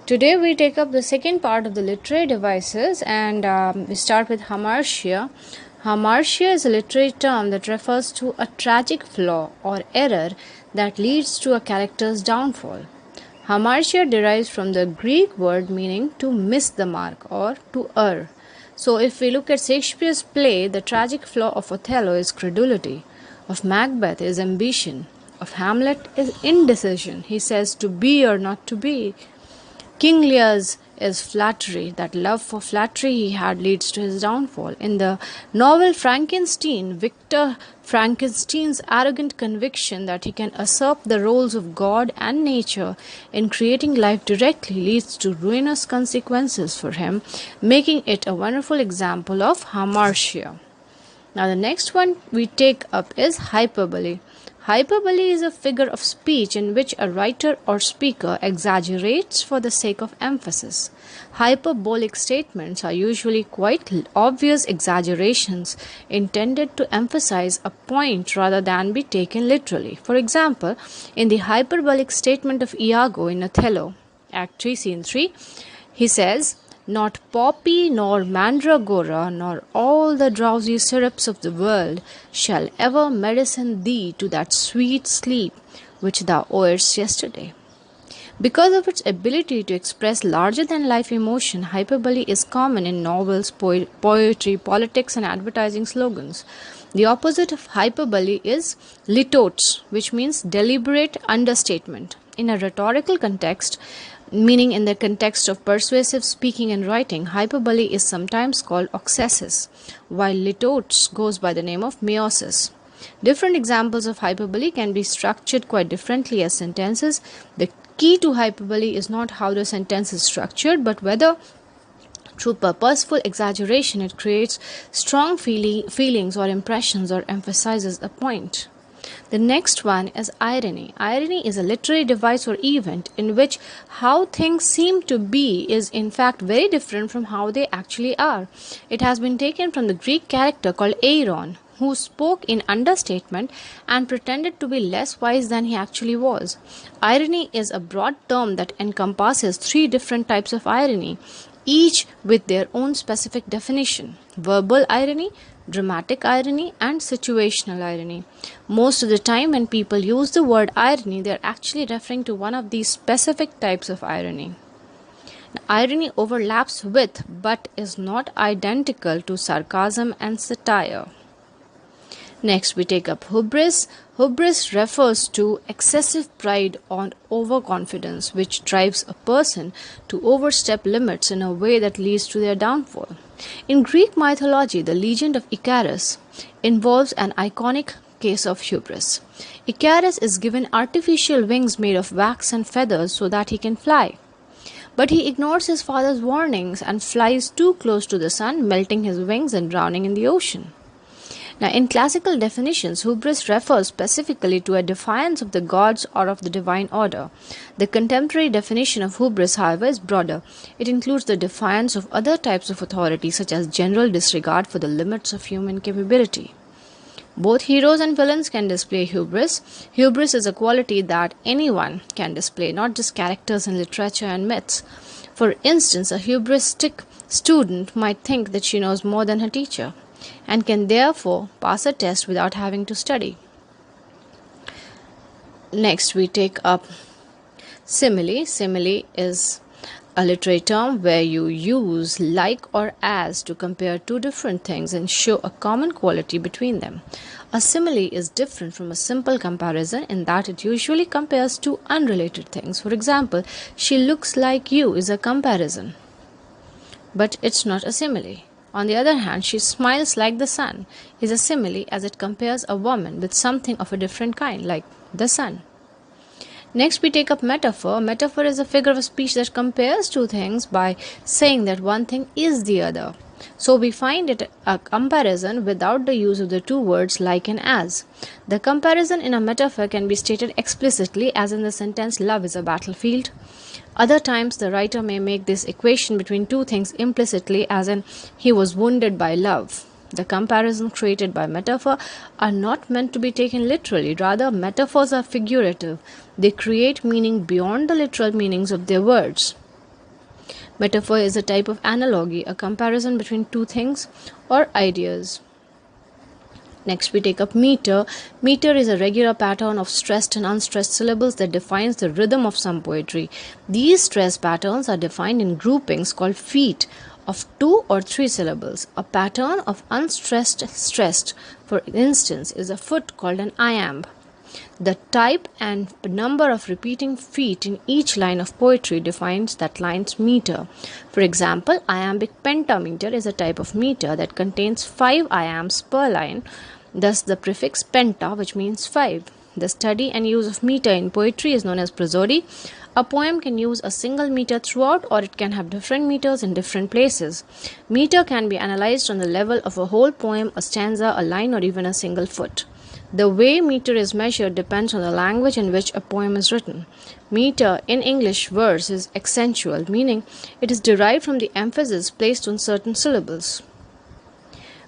Today we take up the second part of the literary devices, and we start with hamartia. Hamartia is a literary term that refers to a tragic flaw or error that leads to a character's downfall. Hamartia derives from the Greek word meaning to miss the mark or to err. So if we look at Shakespeare's play, the tragic flaw of Othello is credulity, of Macbeth is ambition, of Hamlet is indecision. He says to be or not to be. King Lear's is flattery. That love for flattery he had leads to his downfall. In the novel Frankenstein, Victor Frankenstein's arrogant conviction that he can usurp the roles of God and nature in creating life directly leads to ruinous consequences for him, making it a wonderful example of hamartia. Now the next one we take up is hyperbole. Hyperbole is a figure of speech in which a writer or speaker exaggerates for the sake of emphasis. Hyperbolic statements are usually quite obvious exaggerations intended to emphasize a point rather than be taken literally. For example, in the hyperbolic statement of Iago in Othello, Act 3, Scene 3, he says, "Not poppy, nor mandragora, nor all the drowsy syrups of the world shall ever medicine thee to that sweet sleep which thou owest yesterday." Because of its ability to express larger-than-life emotion, hyperbole is common in novels, poetry, politics, and advertising slogans. The opposite of hyperbole is litotes, which means deliberate understatement. In a rhetorical context, meaning in the context of persuasive speaking and writing, hyperbole is sometimes called oxesis, while litotes goes by the name of meiosis. Different examples of hyperbole can be structured quite differently as sentences. The key to hyperbole is not how the sentence is structured, but whether through purposeful exaggeration it creates strong feelings or impressions or emphasizes a point. The next one is irony. Irony is a literary device or event in which how things seem to be is in fact very different from how they actually are. It has been taken from the Greek character called Aaron, who spoke in understatement and pretended to be less wise than he actually was. Irony is a broad term that encompasses three different types of irony, each with their own specific definition: verbal irony, dramatic irony, and situational irony. Most of the time when people use the word irony, they are actually referring to one of these specific types of irony. Now, irony overlaps with but is not identical to sarcasm and satire. Next, we take up hubris. Hubris refers to excessive pride or overconfidence, which drives a person to overstep limits in a way that leads to their downfall. In Greek mythology, the legend of Icarus involves an iconic case of hubris. Icarus is given artificial wings made of wax and feathers so that he can fly. But he ignores his father's warnings and flies too close to the sun, melting his wings and drowning in the ocean. Now, in classical definitions, hubris refers specifically to a defiance of the gods or of the divine order. The contemporary definition of hubris, however, is broader. It includes the defiance of other types of authority, such as general disregard for the limits of human capability. Both heroes and villains can display hubris. Hubris is a quality that anyone can display, not just characters in literature and myths. For instance, a hubristic student might think that she knows more than her teacher, and can therefore pass a test without having to study. Next, we take up simile. Simile is a literary term where you use like or as to compare two different things and show a common quality between them. A simile is different from a simple comparison in that it usually compares two unrelated things. For example, she looks like you is a comparison, but it's not a simile. On the other hand, she smiles like the sun is a simile as it compares a woman with something of a different kind, like the sun. Next, we take up metaphor. Metaphor is a figure of speech that compares two things by saying that one thing is the other. So we find it a comparison without the use of the two words like and as. The comparison in a metaphor can be stated explicitly, as in the sentence, "Love is a battlefield." Other times, the writer may make this equation between two things implicitly, as in, "He was wounded by love." The comparisons created by metaphor are not meant to be taken literally. Rather, metaphors are figurative. They create meaning beyond the literal meanings of their words. Metaphor is a type of analogy, a comparison between two things or ideas. Next, we take up meter. Meter is a regular pattern of stressed and unstressed syllables that defines the rhythm of some poetry. These stress patterns are defined in groupings called feet of 2 or 3 syllables. A pattern of unstressed stressed, for instance, is a foot called an iamb. The type and number of repeating feet in each line of poetry defines that line's meter. For example, iambic pentameter is a type of meter that contains 5 iambs per line, thus the prefix penta, which means 5. The study and use of meter in poetry is known as prosody. A poem can use a single meter throughout, or it can have different meters in different places. Meter can be analyzed on the level of a whole poem, a stanza, a line, or even a single foot. The way meter is measured depends on the language in which a poem is written. Meter in English verse is accentual, meaning it is derived from the emphasis placed on certain syllables.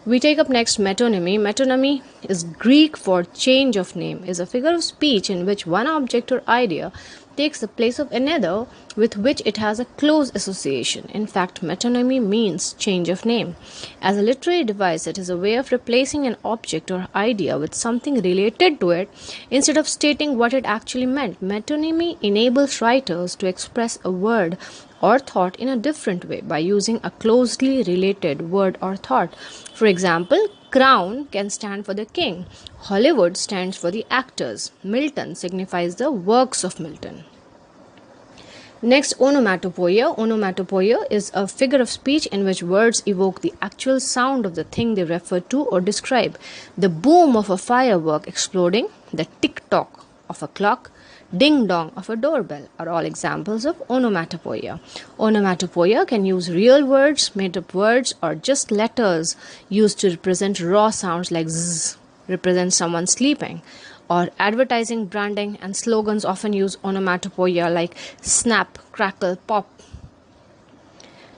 We take up next metonymy. Metonymy is Greek for change of name, is a figure of speech in which one object or idea takes the place of another with which it has a close association. In fact, metonymy means change of name. As a literary device, it is a way of replacing an object or idea with something related to it instead of stating what it actually meant. Metonymy enables writers to express a word or thought in a different way by using a closely related word or thought. For example, crown can stand for the king. Hollywood stands for the actors. Milton signifies the works of Milton. Next, onomatopoeia. Onomatopoeia is a figure of speech in which words evoke the actual sound of the thing they refer to or describe. The boom of a firework exploding, the tick-tock of a clock, ding-dong of a doorbell are all examples of onomatopoeia. Onomatopoeia can use real words, made-up words, or just letters used to represent raw sounds like zzz, represent someone sleeping. Or advertising, branding, and slogans often use onomatopoeia like snap, crackle, pop.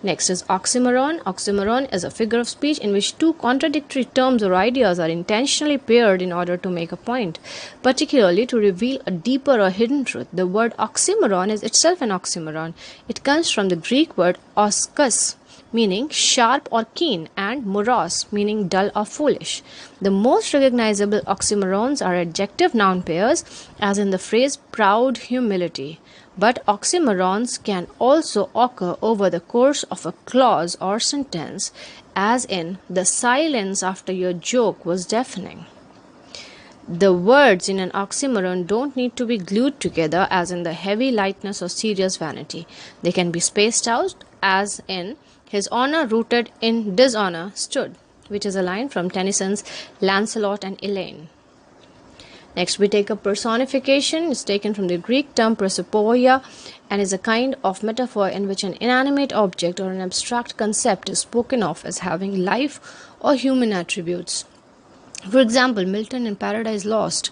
Next is oxymoron. Oxymoron is a figure of speech in which two contradictory terms or ideas are intentionally paired in order to make a point, particularly to reveal a deeper or hidden truth. The word oxymoron is itself an oxymoron. It comes from the Greek word oskus, meaning sharp or keen, and moros, meaning dull or foolish. The most recognizable oxymorons are adjective noun pairs, as in the phrase proud humility. But oxymorons can also occur over the course of a clause or sentence, as in the silence after your joke was deafening. The words in an oxymoron don't need to be glued together, as in the heavy lightness or serious vanity. They can be spaced out, as in his honor rooted in dishonor stood, which is a line from Tennyson's Lancelot and Elaine. Next, we take up personification. It's taken from the Greek term prosopoia and is a kind of metaphor in which an inanimate object or an abstract concept is spoken of as having life or human attributes. For example, Milton in Paradise Lost,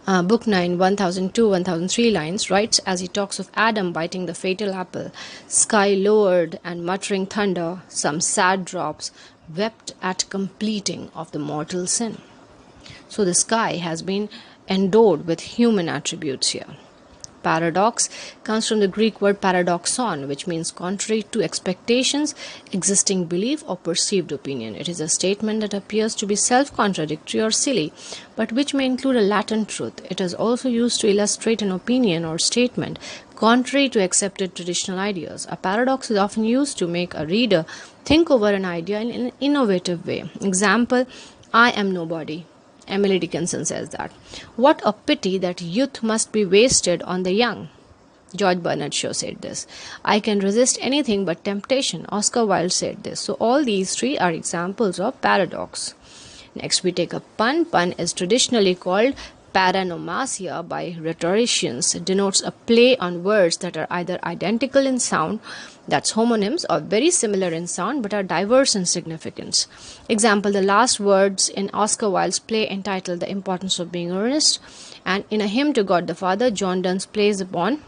Book 9, 1002-1003 lines, writes as he talks of Adam biting the fatal apple, sky lowered and muttering thunder, some sad drops wept at completing of the mortal sin. So the sky has been endowed with human attributes here. Paradox comes from the Greek word paradoxon, which means contrary to expectations, existing belief, or perceived opinion. It is a statement that appears to be self-contradictory or silly, but which may include a latent truth. It is also used to illustrate an opinion or statement contrary to accepted traditional ideas. A paradox is often used to make a reader think over an idea in an innovative way. Example, I am nobody. Emily Dickinson says that. What a pity that youth must be wasted on the young. George Bernard Shaw said this. I can resist anything but temptation. Oscar Wilde said this. So all these three are examples of paradox. Next we take a pun. Pun is traditionally called paranomasia by rhetoricians. It denotes a play on words that are either identical in sound, that's homonyms, or very similar in sound but are diverse in significance. Example, the last words in Oscar Wilde's play entitled The Importance of Being Earnest, and in A Hymn to God the Father, John Donne plays upon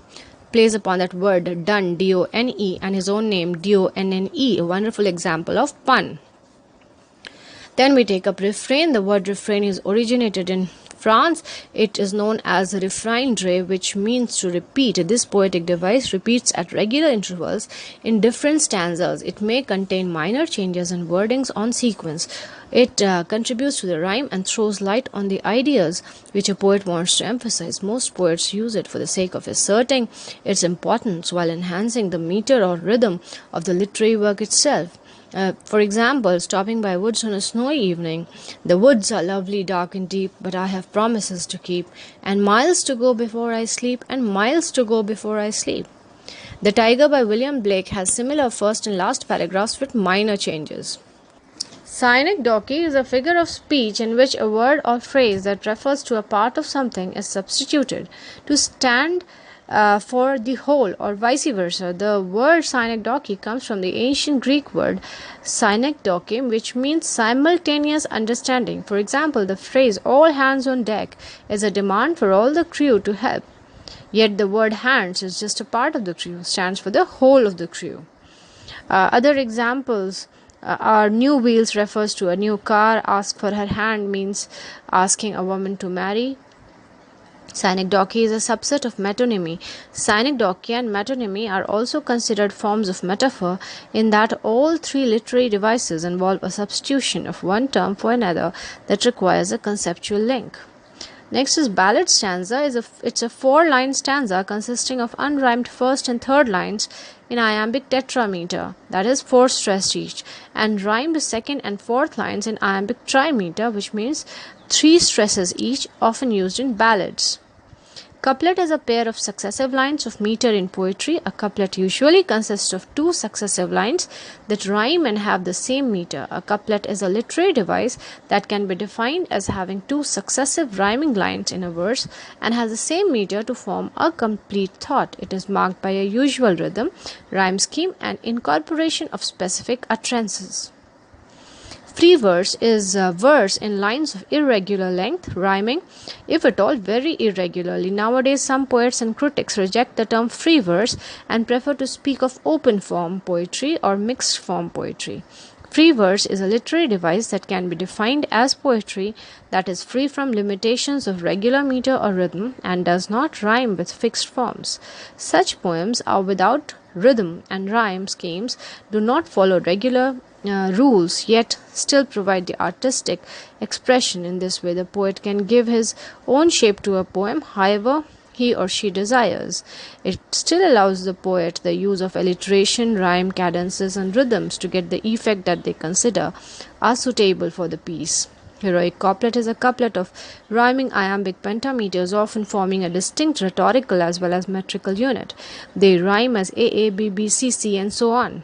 that word done, D-O-N-E, and his own name, D-O-N-N-E, a wonderful example of pun. Then we take up refrain. The word refrain is originated in France, it is known as refrain, which means to repeat. This poetic device repeats at regular intervals in different stanzas. It may contain minor changes in wordings on sequence. It contributes to the rhyme and throws light on the ideas which a poet wants to emphasize. Most poets use it for the sake of asserting its importance while enhancing the meter or rhythm of the literary work itself. For example, stopping by woods on a snowy evening. The woods are lovely, dark and deep, but I have promises to keep, and miles to go before I sleep, and miles to go before I sleep. The Tiger by William Blake has similar first and last paragraphs with minor changes. Synecdoche is a figure of speech in which a word or phrase that refers to a part of something is substituted to stand for the whole, or vice versa. The word synecdoche comes from the ancient Greek word synekdoche, which means simultaneous understanding. For example, the phrase "all hands on deck" is a demand for all the crew to help. Yet the word "hands" is just a part of the crew, stands for the whole of the crew. Other examples are "new wheels" refers to a new car. "Ask for her hand" means asking a woman to marry. Synecdoche is a subset of metonymy. Synecdoche and metonymy are also considered forms of metaphor in that all three literary devices involve a substitution of one term for another that requires a conceptual link. Next is ballad stanza. It's a 4-line stanza consisting of unrhymed first and third lines in iambic tetrameter, that is 4 stressed each, and rhymed second and fourth lines in iambic trimeter, which means 3 stresses each, often used in ballads. Couplet is a pair of successive lines of meter in poetry. A couplet usually consists of 2 successive lines that rhyme and have the same meter. A couplet is a literary device that can be defined as having 2 successive rhyming lines in a verse and has the same meter to form a complete thought. It is marked by a usual rhythm, rhyme scheme, and incorporation of specific utterances. Free verse is a verse in lines of irregular length, rhyming, if at all, very irregularly. Nowadays, some poets and critics reject the term free verse and prefer to speak of open form poetry or mixed form poetry. Free verse is a literary device that can be defined as poetry that is free from limitations of regular meter or rhythm and does not rhyme with fixed forms. Such poems are without rhythm and rhyme schemes, do not follow regular rules, yet still provide the artistic expression. In this way, the poet can give his own shape to a poem however he or she desires. It still allows the poet the use of alliteration, rhyme, cadences, and rhythms to get the effect that they consider are suitable for the piece. Heroic couplet is a couplet of rhyming iambic pentameters, often forming a distinct rhetorical as well as metrical unit. They rhyme as A, B, B, C, C, and so on.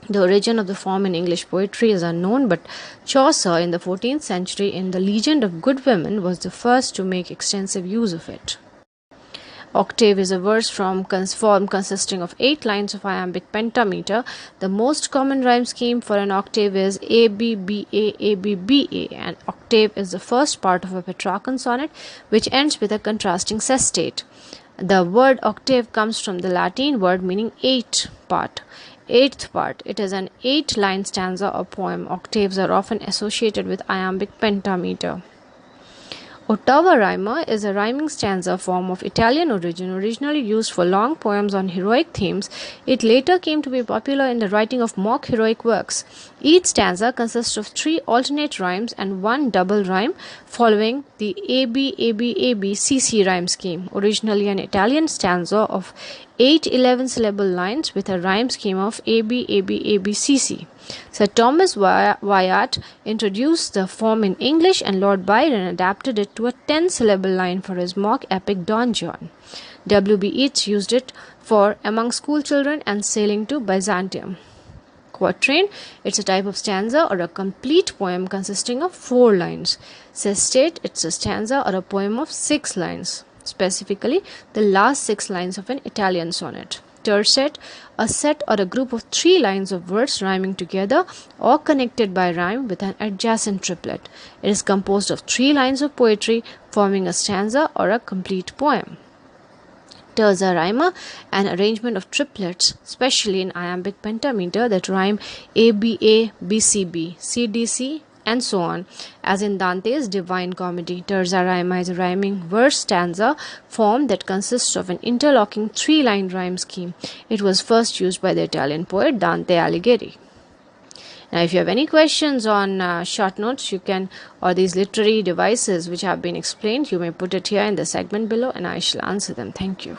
The origin of the form in English poetry is unknown, but Chaucer in the 14th century in The Legend of Good Women was the first to make extensive use of it. Octave is a verse form consisting of 8 lines of iambic pentameter. The most common rhyme scheme for an octave is A, B, B, A, A, B, B, A. An octave is the first part of a Petrarchan sonnet, which ends with a contrasting sestate. The word octave comes from the Latin word meaning eighth part. It is an 8-line stanza or poem. Octaves are often associated with iambic pentameter. Ottava rima is a rhyming stanza form of Italian origin, originally used for long poems on heroic themes. It later came to be popular in the writing of mock heroic works. Each stanza consists of 3 alternate rhymes and 1 double rhyme, following the AB, AB, AB, CC rhyme scheme. Originally an Italian stanza of 8 11-syllable lines with a rhyme scheme of AB, AB, AB, CC. Sir Thomas Wyatt introduced the form in English, and Lord Byron adapted it to a 10-syllable line for his mock epic Don John. W.B. Yeats used it for Among School Children and Sailing to Byzantium. Quatrain, it's a type of stanza or a complete poem consisting of 4 lines. Sestate, it's a stanza or a poem of 6 lines, specifically the last 6 lines of an Italian sonnet. Tercet, a set or a group of 3 lines of words rhyming together or connected by rhyme with an adjacent triplet. It is composed of 3 lines of poetry forming a stanza or a complete poem. Terza rima, an arrangement of triplets, especially in iambic pentameter, that rhyme ABA, BCB, CDC, and so on. As in Dante's Divine Comedy, terza rima is a rhyming verse stanza form that consists of an interlocking 3-line rhyme scheme. It was first used by the Italian poet Dante Alighieri. Now, if you have any questions on short notes, you can, or these literary devices which have been explained, you may put it here in the segment below and I shall answer them. Thank you.